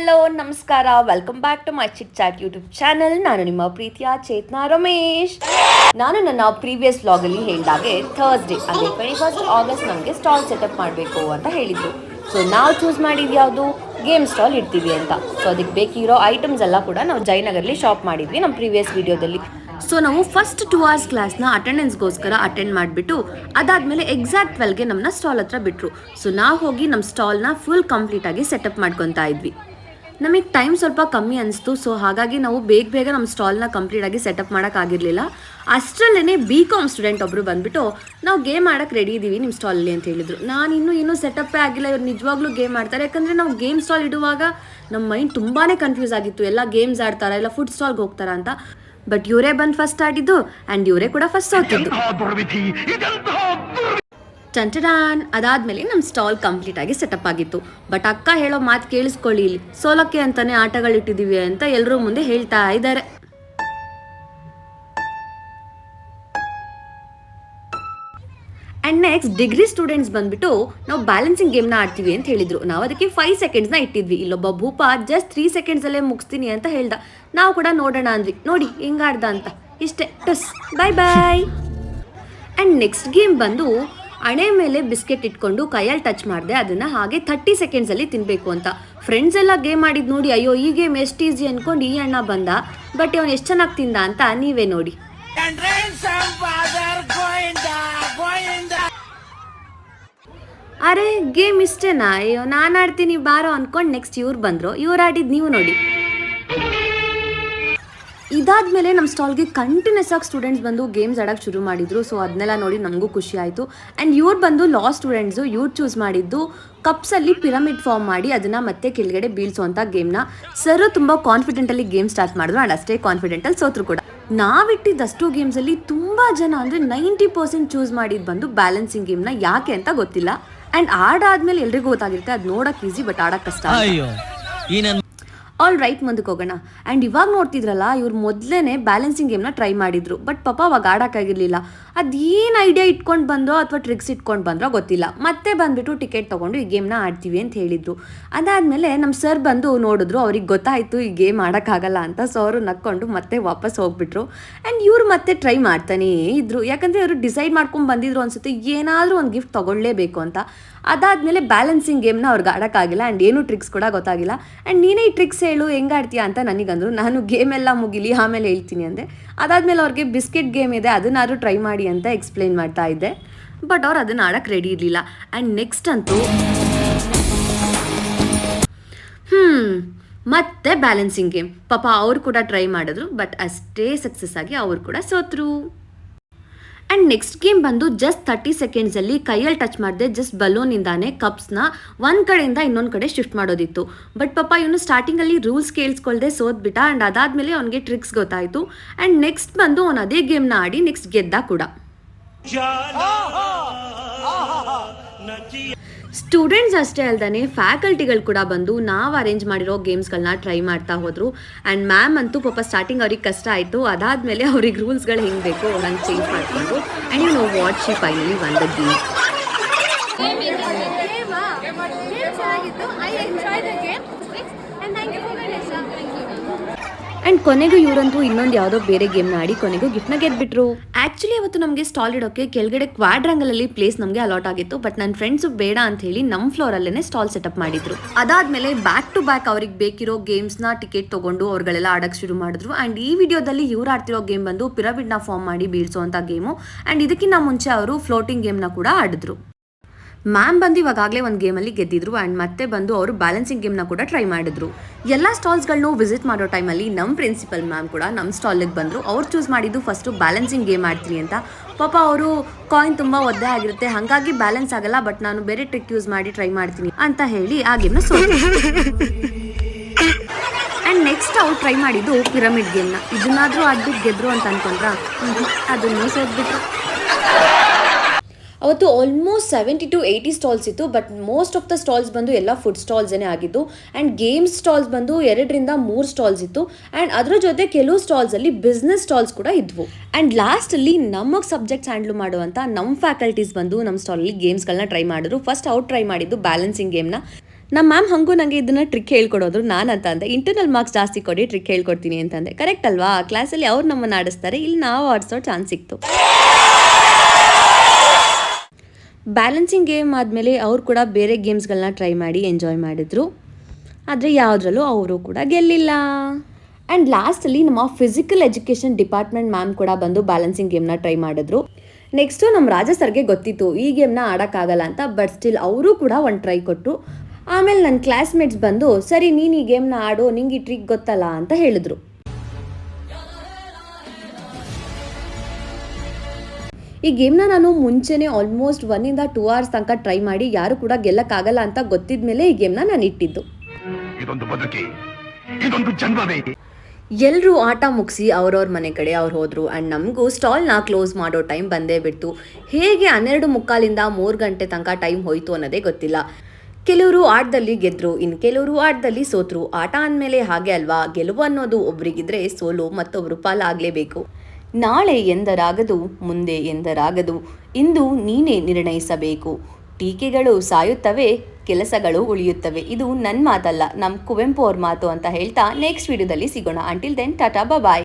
Hello ನಮಸ್ಕಾರ, welcome back to my chit chat YouTube channel. ನಾನು ನಿಮ್ಮ ಪ್ರೀತಿಯ ಚೇತನಾ ರಮೇಶ್. ನಾನು ನನ್ನ ಪ್ರೀವಿಯಸ್ ವ್ಲಾಗಲ್ಲಿ ಹೇಳಿದಾಗೆ ಥರ್ಸ್ಡೇ ಅಂದರೆ 21 ಆಗಸ್ಟ್ ನಮಗೆ ಸ್ಟಾಲ್ ಸೆಟಪ್ ಮಾಡಬೇಕು ಅಂತ ಹೇಳಿದ್ರು. ಸೊ ನಾವು ಚೂಸ್ ಮಾಡಿದ್ದು ಯಾವುದು, ಗೇಮ್ ಸ್ಟಾಲ್ ಇಡ್ತೀವಿ ಅಂತ. ಸೊ ಅದಕ್ಕೆ ಬೇಕಿರೋ ಐಟಮ್ಸ್ ಎಲ್ಲ ಕೂಡ ನಾವು ಜಯನಗರಲ್ಲಿ ಶಾಪ್ ಮಾಡಿದ್ವಿ ನಮ್ಮ ಪ್ರೀವಿಯಸ್ ವಿಡಿಯೋದಲ್ಲಿ. ಸೊ ನಾವು ಫಸ್ಟ್ 2 hours ಕ್ಲಾಸ್ನ ಅಟೆಂಡೆನ್ಸ್ಗೋಸ್ಕರ ಅಟೆಂಡ್ ಮಾಡಿಬಿಟ್ಟು ಅದಾದಮೇಲೆ ಎಕ್ಸಾಕ್ಟ್ 12ಗೆ ನಮ್ಮನ್ನ ಸ್ಟಾಲ್ ಹತ್ರ ಬಿಟ್ಟರು. ಸೊ ನಾವು ಹೋಗಿ ನಮ್ಮ ಸ್ಟಾಲ್ನ ಫುಲ್ ಕಂಪ್ಲೀಟಾಗಿ ಸೆಟಪ್ ಮಾಡ್ಕೊತಾ ಇದ್ವಿ. ನಮಗೆ ಟೈಮ್ ಸ್ವಲ್ಪ ಕಮ್ಮಿ ಅನಿಸ್ತು. ಸೊ ಹಾಗಾಗಿ ನಾವು ಬೇಗ ನಮ್ಮ ಸ್ಟಾಲ್ನ ಕಂಪ್ಲೀಟಾಗಿ ಸೆಟಪ್ ಮಾಡೋಕ್ಕಾಗಿರಲಿಲ್ಲ. ಅಷ್ಟರಲ್ಲೇ BCom ಸ್ಟೂಡೆಂಟ್ ಒಬ್ಬರು ಬಂದುಬಿಟ್ಟು ನಾವು ಗೇಮ್ ಆಡೋಕ್ಕೆ ರೆಡಿ ಇದ್ದೀವಿ ನಿಮ್ಮ ಸ್ಟಾಲಲ್ಲಿ ಅಂತ ಹೇಳಿದರು. ನಾನು ಇನ್ನೂ ಸೆಟಪ್ಪೇ ಆಗಿಲ್ಲ, ಇವ್ರು ನಿಜವಾಗ್ಲೂ ಗೇಮ್ ಆಡ್ತಾರೆ. ಯಾಕಂದರೆ ನಾವು ಗೇಮ್ ಸ್ಟಾಲ್ ಇಡುವಾಗ ನಮ್ಮ ಮೈಂಡ್ ತುಂಬಾ ಕನ್ಫ್ಯೂಸ್ ಆಗಿತ್ತು, ಎಲ್ಲ ಗೇಮ್ಸ್ ಆಡ್ತಾರಾ ಇಲ್ಲ ಫುಡ್ ಸ್ಟಾಲ್ಗೆ ಹೋಗ್ತಾರಾ ಅಂತ. ಬಟ್ ಇವರೇ ಬಂದು ಫಸ್ಟ್ ಆಡಿದ್ದು ಆ್ಯಂಡ್ ಇವರೇ ಕೂಡ ಫಸ್ಟ್ ಸೋತಿದ್ದು. ಟಂಟಡಾನ್. ಅದಾದಮೇಲೆ ನಮ್ಮ ಸ್ಟಾಲ್ ಕಂಪ್ಲೀಟಾಗಿ ಸೆಟಪ್ ಆಗಿತ್ತು. ಬಟ್ ಅಕ್ಕ ಹೇಳೋ ಮಾತು ಕೇಳಿಸ್ಕೊಳ್ಳಿ, ಇಲ್ಲಿ ಸೋಲಕ್ಕೆ ಅಂತಲೇ ಆಟಗಳಿಟ್ಟಿದ್ದೀವಿ ಅಂತ ಎಲ್ಲರೂ ಮುಂದೆ ಹೇಳ್ತಾ ಇದ್ದಾರೆ. ಆ್ಯಂಡ್ ನೆಕ್ಸ್ಟ್ ಡಿಗ್ರಿ ಸ್ಟೂಡೆಂಟ್ಸ್ ಬಂದುಬಿಟ್ಟು ನಾವು ಬ್ಯಾಲೆನ್ಸಿಂಗ್ ಗೇಮ್ನ ಆಡ್ತೀವಿ ಅಂತ ಹೇಳಿದರು. ನಾವು ಅದಕ್ಕೆ 5 ಸೆಕೆಂಡ್ಸ್ನ ಇಟ್ಟಿದ್ವಿ. ಇಲ್ಲೊಬ್ಬ ಭೂಪ ಜಸ್ಟ್ 3 ಸೆಕೆಂಡ್ಸಲ್ಲೇ ಮುಗಿಸ್ತೀನಿ ಅಂತ ಹೇಳ್ದ. ನಾವು ಕೂಡ ನೋಡೋಣ ಅಂದ್ವಿ. ನೋಡಿ ಹೆಂಗಾಡ್ದ ಅಂತ. ಇಷ್ಟೇ, ಟಸ್, ಬಾಯ್. ಆ್ಯಂಡ್ ನೆಕ್ಸ್ಟ್ ಗೇಮ್ ಬಂದು ಹಣೆ ಮೇಲೆ ಬಿಸ್ಕೆಟ್ ಇಟ್ಕೊಂಡು ಕೈಯಲ್ಲಿ ಟಚ್ ಮಾಡಿದೆ, ಅದನ್ನು ಹಾಗೆ 30 ಸೆಕೆಂಡ್ಸಲ್ಲಿ ತಿನ್ನಬೇಕು ಅಂತ. ಫ್ರೆಂಡ್ಸ್ ಎಲ್ಲ ಗೇಮ್ ಮಾಡಿದ್ದು ನೋಡಿ, ಅಯ್ಯೋ ಈ ಗೇಮ್ ಎಷ್ಟು ಈಸಿ ಅಂದ್ಕೊಂಡು ಈ ಅಣ್ಣ ಬಂದ, ಬಟ್ ಇವನು ಎಷ್ಟು ಚೆನ್ನಾಗಿ ತಿಂದ ಅಂತ ನೀವೇ ನೋಡಿ. ಅರೆ ಗೇಮ್ ಇಷ್ಟೇನಾ, ಅಯ್ಯೋ ನಾನು ಆಡ್ತೀನಿ ಬಾರೋ ಅಂದ್ಕೊಂಡು ನೆಕ್ಸ್ಟ್ ಇವ್ರು ಬಂದರು. ಇವ್ರು ಆಡಿದ್ದು ನೀವು ನೋಡಿ. ಇದಾದಮೇಲೆ ನಮ್ಮ ಸ್ಟಾಲ್ಗೆ ಕಂಟಿನ್ಯೂಸ್ ಆಗಿ ಸ್ಟೂಡೆಂಟ್ಸ್ ಬಂದು ಗೇಮ್ಸ್ ಆಡೋಕ್ಕೆ ಶುರು ಮಾಡಿದರು. ಸೊ ಅದನ್ನೆಲ್ಲ ನೋಡಿ ನಮಗೂ ಖುಷಿ ಆಯಿತು. ಆ್ಯಂಡ್ ಇವ್ರು ಬಂದು ಲಾ ಸ್ಟೂಡೆಂಟ್ಸು. ಇವ್ರು ಚೂಸ್ ಮಾಡಿದ್ದು ಕಪ್ಸಲ್ಲಿ ಪಿರಮಿಡ್ ಫಾರ್ಮ್ ಮಾಡಿ ಅದನ್ನು ಮತ್ತೆ ಕೆಳಗಡೆ ಬೀಳ್ಸೋವಂಥ ಗೇಮ್ನ. ಸರು ತುಂಬ ಕಾನ್ಫಿಡೆಂಟಲ್ಲಿ ಗೇಮ್ ಸ್ಟಾರ್ಟ್ ಮಾಡಿದ್ರು ಆ್ಯಂಡ್ ಅಷ್ಟೇ ಕಾನ್ಫಿಡೆಂಟಲ್ಲಿ ಸೋತರು ಕೂಡ. ನಾವಿಟ್ಟಿದ್ದಷ್ಟು ಗೇಮ್ಸಲ್ಲಿ ತುಂಬ ಜನ ಅಂದರೆ 90% ಚೂಸ್ ಮಾಡಿದ್ದು ಬಂದು ಬ್ಯಾಲೆನ್ಸಿಂಗ್ ಗೇಮ್ನ. ಯಾಕೆ ಅಂತ ಗೊತ್ತಿಲ್ಲ. ಆ್ಯಂಡ್ ಆಡಾದ್ಮೇಲೆ ಎಲ್ರಿಗೂ ಗೊತ್ತಾಗಿರುತ್ತೆ ಅದು ನೋಡೋಕೆ ಈಸಿ ಬಟ್ ಆಡೋಕ್ಕೆ ಕಷ್ಟ. ಆಲ್ ರೈಟ್, ಮುಂದಕ್ಕೆ ಹೋಗೋಣ. ಆ್ಯಂಡ್ ಇವಾಗ ನೋಡ್ತಿದ್ರಲ್ಲ, ಇವ್ರು ಮೊದಲೇ ಬ್ಯಾಲೆನ್ಸಿಂಗ್ ಗೇಮ್ನ ಟ್ರೈ ಮಾಡಿದ್ರು. ಬಟ್ ಪಾಪ ಅವಾಗ ಆಡೋಕ್ಕಾಗಿರಲಿಲ್ಲ. ಅದೇನು ಐಡಿಯಾ ಇಟ್ಕೊಂಡು ಬಂದೋ ಅಥವಾ ಟ್ರಿಕ್ಸ್ ಇಟ್ಕೊಂಡು ಬಂದರೋ ಗೊತ್ತಿಲ್ಲ. ಮತ್ತೆ ಬಂದುಬಿಟ್ಟು ಟಿಕೆಟ್ ತೊಗೊಂಡು ಈ ಗೇಮ್ನ ಆಡ್ತೀವಿ ಅಂತ ಹೇಳಿದರು. ಅದಾದಮೇಲೆ ನಮ್ಮ ಸರ್ ಬಂದು ನೋಡಿದ್ರು, ಅವ್ರಿಗೆ ಗೊತ್ತಾಯಿತು ಈ ಗೇಮ್ ಆಡೋಕ್ಕಾಗಲ್ಲ ಅಂತ. ಸೊ ಅವರು ನಕ್ಕೊಂಡು ಮತ್ತೆ ವಾಪಸ್ ಹೋಗ್ಬಿಟ್ರು. ಆ್ಯಂಡ್ ಇವ್ರು ಮತ್ತೆ ಟ್ರೈ ಮಾಡ್ತಾನೇ ಇದ್ರು. ಯಾಕಂದರೆ ಇವರು ಡಿಸೈಡ್ ಮಾಡ್ಕೊಂಡು ಬಂದಿದ್ರು ಅನಿಸುತ್ತೆ, ಏನಾದರೂ ಒಂದು ಗಿಫ್ಟ್ ತೊಗೊಳ್ಳೇಬೇಕು ಅಂತ. ಅದಾದಮೇಲೆ ಬ್ಯಾಲೆನ್ಸಿಂಗ್ ಗೇಮ್ನ ಅವ್ರಿಗೆ ಆಡೋಕ್ಕಾಗಿಲ್ಲ ಆ್ಯಂಡ್ ಏನೂ ಟ್ರಿಕ್ಸ್ ಕೂಡ ಗೊತ್ತಾಗಿಲ್ಲ. ಆ್ಯಂಡ್ ನೀನೇ ಈ ಟ್ರಿಕ್ಸ್ ಹೇಳು ಹೆಂಗೆ ಆಡ್ತೀಯಾ ಅಂತ ನನಗಂದರು. ನಾನು ಗೇಮೆಲ್ಲ ಮುಗಿಲಿ ಆಮೇಲೆ ಹೇಳ್ತೀನಿ ಅಂದೆ. ಅದಾದಮೇಲೆ ಅವ್ರಿಗೆ ಬಿಸ್ಕೆಟ್ ಗೇಮ್ ಇದೆ, ಅದನ್ನಾದ್ರೂ ಟ್ರೈ ಮಾಡಿ ಅಂತ ಎಕ್ಸ್ಪ್ಲೈನ್ ಮಾಡ್ತಾ ಇದ್ದೆ. ಬಟ್ ಅವ್ರು ಅದನ್ನು ಆಡೋಕ್ಕೆ ರೆಡಿ ಇರಲಿಲ್ಲ. ಆ್ಯಂಡ್ ನೆಕ್ಸ್ಟ್ ಅಂತೂ ಮತ್ತೆ ಬ್ಯಾಲೆನ್ಸಿಂಗ್ ಗೇಮ್. ಪಾಪ ಅವ್ರು ಕೂಡ ಟ್ರೈ ಮಾಡಿದ್ರು, ಬಟ್ ಅಷ್ಟೇ ಸಕ್ಸಸ್ ಆಗಿ ಅವ್ರು ಕೂಡ ಸೋತರು. ಆ್ಯಂಡ್ ನೆಕ್ಸ್ಟ್ ಗೇಮ್ ಬಂದು ಜಸ್ಟ್ 30 ಸೆಕೆಂಡ್ಸಲ್ಲಿ ಕೈಯಲ್ಲಿ ಟಚ್ ಮಾಡಿದೆ ಜಸ್ಟ್ ಬಲೂನಿಂದಾನೆ ಕಪ್ಸ್ನ ಒಂದು ಕಡೆಯಿಂದ ಇನ್ನೊಂದು ಕಡೆ ಶಿಫ್ಟ್ ಮಾಡೋದಿತ್ತು. ಬಟ್ ಪಾಪ ಇವನು ಸ್ಟಾರ್ಟಿಂಗಲ್ಲಿ ರೂಲ್ಸ್ ಕೇಳಿಸ್ಕೊಳ್ದೆ ಸೋತ್ಬಿಟ್ಟ. ಆ್ಯಂಡ್ ಅದಾದಮೇಲೆ ಅವನಿಗೆ ಟ್ರಿಕ್ಸ್ ಗೊತ್ತಾಯಿತು. ಆ್ಯಂಡ್ ನೆಕ್ಸ್ಟ್ ಬಂದು ಅವನು ಅದೇ ಗೇಮ್ನ ಆಡಿ ನೆಕ್ಸ್ಟ್ ಗೆದ್ದ ಕೂಡ. ಸ್ಟೂಡೆಂಟ್ಸ್ ಅಷ್ಟೇ ಅಲ್ದೇ ಫ್ಯಾಕಲ್ಟಿಗಳು ಕೂಡ ಬಂದು ನಾವು ಅರೇಂಜ್ ಮಾಡಿರೋ ಗೇಮ್ಸ್ಗಳನ್ನ ಟ್ರೈ ಮಾಡ್ತಾ ಹೋದರು. ಆ್ಯಂಡ್ ಮ್ಯಾಮ್ ಅಂತೂ ಪಾಪ ಸ್ಟಾರ್ಟಿಂಗ್ ಅವ್ರಿಗೆ ಕಷ್ಟ ಆಯಿತು. ಅದಾದಮೇಲೆ ಅವ್ರಿಗೆ ರೂಲ್ಸ್ಗಳು ಹೆಂಗೆ ಬೇಕು ಹಂಗೆ ಚೇಂಜ್ ಮಾಡಿಕೊಂಡು and you know what she finally won the game. And ಕೊನೆಗೂ ಇವರಂತೂ ಇನ್ನೊಂದು ಯಾವುದೋ ಬೇರೆ ಗೇಮ್ನ ಆಡಿ ಕೊನೆಗೂ ಗಿಫ್ಟ್ನ ಗೆದ್ಬಿಟ್ರು. ಆ್ಯಕ್ಚುಲಿ ಅವತ್ತು ನಮಗೆ ಸ್ಟಾಲ್ ಇಡೋಕ್ಕೆ ಕೆಳಗಡೆ ಕ್ವಾಡ್ರಂಗಲಲ್ಲಿ ಪ್ಲೇಸ್ ನಮಗೆ ಅಲಾಟ್ ಆಗಿತ್ತು. ಬಟ್ ನನ್ನ ಫ್ರೆಂಡ್ಸು ಬೇಡ ಅಂತ ಹೇಳಿ ನಮ್ಮ ಫ್ಲೋರಲ್ಲೇ ಸ್ಟಾಲ್ ಸೆಟಪ್ ಮಾಡಿದ್ರು. ಅದಾದಮೇಲೆ ಬ್ಯಾಕ್ ಟು ಬ್ಯಾಕ್ ಅವ್ರಿಗೆ ಬೇಕಿರೋ ಗೇಮ್ಸ್ನ ಟಿಕೆಟ್ ತೊಗೊಂಡು ಅವ್ರುಗಳೆಲ್ಲ ಆಡೋಕ್ಕೆ ಶುರು ಮಾಡಿದ್ರು. ಆ್ಯಂಡ್ ಈ ವಿಡಿಯೋದಲ್ಲಿ ಇವ್ರು ಆಡ್ತಿರೋ ಗೇಮ್ ಬಂದು ಪಿರಮಿಡ್ನ ಫಾರ್ಮ್ ಮಾಡಿ ಬೀಳ್ಸೋವಂಥ ಗೇಮು. ಆ್ಯಂಡ್ ಇದಕ್ಕಿಂತ ಮುಂಚೆ ಅವರು ಫ್ಲೋಟಿಂಗ್ ಗೇಮ್ನ ಕೂಡ ಆಡಿದ್ರು. ಮ್ಯಾಮ್ ಬಂದು ಇವಾಗಲೇ ಒಂದು ಗೇಮಲ್ಲಿ ಗೆದ್ದಿದ್ರು. ಆ್ಯಂಡ್ ಮತ್ತೆ ಬಂದು ಅವರು ಬ್ಯಾಲೆನ್ಸಿಂಗ್ ಗೇಮ್ನ ಕೂಡ ಟ್ರೈ ಮಾಡಿದ್ರು. ಎಲ್ಲ ಸ್ಟಾಲ್ಸ್ಗಳನ್ನೂ ವಿಸಿಟ್ ಮಾಡೋ ಟೈಮಲ್ಲಿ ನಮ್ಮ ಪ್ರಿನ್ಸಿಪಲ್ ಮ್ಯಾಮ್ ಕೂಡ ನಮ್ಮ ಸ್ಟಾಲಿಗೆ ಬಂದರು. ಅವ್ರು ಚೂಸ್ ಮಾಡಿದ್ದು ಫಸ್ಟು ಬ್ಯಾಲೆನ್ಸಿಂಗ್ ಗೇಮ್ ಆಡ್ತೀನಿ ಅಂತ. ಪಾಪ ಅವರು ಕಾಯಿನ್ ತುಂಬ ಒದ್ದೆ ಆಗಿರುತ್ತೆ, ಹಾಗಾಗಿ ಬ್ಯಾಲೆನ್ಸ್ ಆಗಲ್ಲ, ಬಟ್ ನಾನು ಬೇರೆ ಟ್ರಿಕ್ ಯೂಸ್ ಮಾಡಿ ಟ್ರೈ ಮಾಡ್ತೀನಿ ಅಂತ ಹೇಳಿ ಆ ಗೇಮ್ನ ಆ್ಯಂಡ್ ನೆಕ್ಸ್ಟ್ ಅವ್ರು ಟ್ರೈ ಮಾಡಿದ್ದು ಪಿರಮಿಡ್ ಗೇಮ್ನ. ಇದನ್ನಾದರೂ ಆಡ್ಬಿಟ್ಟು ಗೆದ್ರು ಅಂತ ಅನ್ಕೊಂಡ್ರ, ಅದನ್ನು ಸೋತ್ಬಿಟ್ರು. ಅವತ್ತು ಆಲ್ಮೋಸ್ಟ್ 70 to 80 ಸ್ಟಾಲ್ಸ್ ಇತ್ತು. But most of the stalls ಬಂದು ಎಲ್ಲ ಫುಡ್ ಸ್ಟಾಲ್ಸೇ ಆಗಿತ್ತು. ಆ್ಯಂಡ್ ಗೇಮ್ಸ್ ಸ್ಟಾಲ್ಸ್ ಬಂದು 2 ರಿಂದ 3 ಸ್ಟಾಲ್ಸ್ ಇತ್ತು. ಆ್ಯಂಡ್ ಅದ್ರ ಜೊತೆ ಕೆಲವು ಸ್ಟಾಲ್ಸಲ್ಲಿ ಬಿಸ್ನೆಸ್ ಸ್ಟಾಲ್ಸ್ ಕೂಡ ಇದ್ವು. ಆ್ಯಂಡ್ ಲಾಸ್ಟಲ್ಲಿ ನಮಗೆ ಸಬ್ಜೆಕ್ಟ್ಸ್ ಹ್ಯಾಂಡ್ಲ್ ಮಾಡುವಂಥ ನಮ್ಮ ಫ್ಯಾಕಲ್ಟೀಸ್ ಬಂದು ನಮ್ಮ ಸ್ಟಾಲಲ್ಲಿ ಗೇಮ್ಸ್ಗಳನ್ನ ಟ್ರೈ ಮಾಡಿದ್ರು. ಫಸ್ಟ್ ಅವ್ರು ಟ್ರೈ ಮಾಡಿದ್ದು ಬ್ಯಾಲೆನ್ಸಿಂಗ್ ಗೇಮ್ನ. ನಮ್ಮ ಮ್ಯಾಮ್ ಹಂಗೂ ನನಗೆ ಇದನ್ನು ಟ್ರಿಕ್ ಹೇಳ್ಕೊಡೋದ್ರು. ನಾನಂತ ಅಂದೆ ಇಂಟರ್ನಲ್ ಮಾರ್ಕ್ಸ್ ಜಾಸ್ತಿ ಕೊಡಿ, ಟ್ರಿಕ್ ಹೇಳ್ಕೊಡ್ತೀನಿ ಅಂತಂದೆ. ಕರೆಕ್ಟ್ ಅಲ್ವಾ? ಕ್ಲಾಸಲ್ಲಿ ಅವ್ರು ನಮ್ಮನ್ನು ಆಡಿಸ್ತಾರೆ, ಇಲ್ಲಿ ನಾವು ಆಡಿಸೋ ಚಾನ್ಸ್ ಸಿಕ್ತು. ಬ್ಯಾಲೆನ್ಸಿಂಗ್ ಗೇಮ್ ಆದಮೇಲೆ ಅವ್ರು ಕೂಡ ಬೇರೆ ಗೇಮ್ಸ್ಗಳನ್ನ ಟ್ರೈ ಮಾಡಿ ಎಂಜಾಯ್ ಮಾಡಿದ್ರು. ಆದರೆ ಯಾವುದ್ರಲ್ಲೂ ಅವರು ಕೂಡ ಗೆಲ್ಲಿಲ್ಲ. ಆ್ಯಂಡ್ ಲಾಸ್ಟಲ್ಲಿ ನಮ್ಮ ಫಿಸಿಕಲ್ ಎಜುಕೇಷನ್ ಡಿಪಾರ್ಟ್ಮೆಂಟ್ ಮ್ಯಾಮ್ ಕೂಡ ಬಂದು ಬ್ಯಾಲೆನ್ಸಿಂಗ್ ಗೇಮ್ನ ಟ್ರೈ ಮಾಡಿದ್ರು. ನೆಕ್ಸ್ಟು ನಮ್ಮ ರಾಜ ಸರ್ಗೆ ಗೊತ್ತಿತ್ತು ಈ ಗೇಮ್ನ ಆಡೋಕ್ಕಾಗಲ್ಲ ಅಂತ, ಬಟ್ ಸ್ಟಿಲ್ ಅವರು ಕೂಡ ಒಂದು ಟ್ರೈ ಕೊಟ್ಟರು. ಆಮೇಲೆ ನನ್ನ ಕ್ಲಾಸ್ಮೇಟ್ಸ್ ಬಂದು ಸರಿ ನೀನು ಈ ಗೇಮ್ನ ಆಡು, ನಿಂಗೆ ಈ ಟ್ರಿಕ್ ಗೊತ್ತಲ್ಲ ಅಂತ ಹೇಳಿದ್ರು. ಈ ಗೇಮ್ನ ನಾನು ಮುಂಚೆನೇ ಆಲ್ಮೋಸ್ಟ್ 1 ಇಂದ 2 hours ತನಕ ಟ್ರೈ ಮಾಡಿ ಯಾರು ಕೂಡ ಗೆಲ್ಲಕ್ಕಾಗಲ್ಲ ಅಂತ ಗೊತ್ತಿದ ಮೇಲೆ ಈ ಗೇಮ್ನ ನಾನು ಇಟ್ಟಿದ್ದು. ಎಲ್ಲರೂ ಆಟ ಮುಗಿಸಿ ಅವ್ರವ್ರ ಮನೆ ಕಡೆ ಅವ್ರು ಹೋದರು. ಆ್ಯಂಡ್ ನಮಗೂ ಸ್ಟಾಲ್ನ ಕ್ಲೋಸ್ ಮಾಡೋ ಟೈಮ್ ಬಂದೇ ಬಿಡ್ತು. ಹೇಗೆ 12:45 3 ಗಂಟೆ ತನಕ ಟೈಮ್ ಹೋಯಿತು ಅನ್ನೋದೇ ಗೊತ್ತಿಲ್ಲ. ಕೆಲವರು ಆಟದಲ್ಲಿ ಗೆದ್ದರು, ಇನ್ನು ಕೆಲವರು ಆಟದಲ್ಲಿ ಸೋತರು. ಆಟ ಅಂದಮೇಲೆ ಹಾಗೆ ಅಲ್ವಾ, ಗೆಲುವು ಅನ್ನೋದು ಒಬ್ರಿಗಿದ್ರೆ ಸೋಲು ಮತ್ತೊಬ್ಬರು ಪಾಲಾಗಲೇಬೇಕು. ನಾಳೆ ಎಂದರಾಗದು, ಮುಂದೆ ಎಂದರಾಗದು, ಇಂದು ನೀನೇ ನಿರ್ಣಯಿಸಬೇಕು. ಟೀಕೆಗಳು ಸಾಯುತ್ತವೆ, ಕೆಲಸಗಳು ಉಳಿಯುತ್ತವೆ. ಇದು ನನ್ನ ಮಾತಲ್ಲ, ನಮ್ಮ ಕುವೆಂಪು ಅವ್ರ ಮಾತು ಅಂತ ಹೇಳ್ತಾ ನೆಕ್ಸ್ಟ್ ವಿಡಿಯೋದಲ್ಲಿ ಸಿಗೋಣ. ಅಂಟಿಲ್ ದೆನ್ ಟಾಟಾ ಬಾಯ್.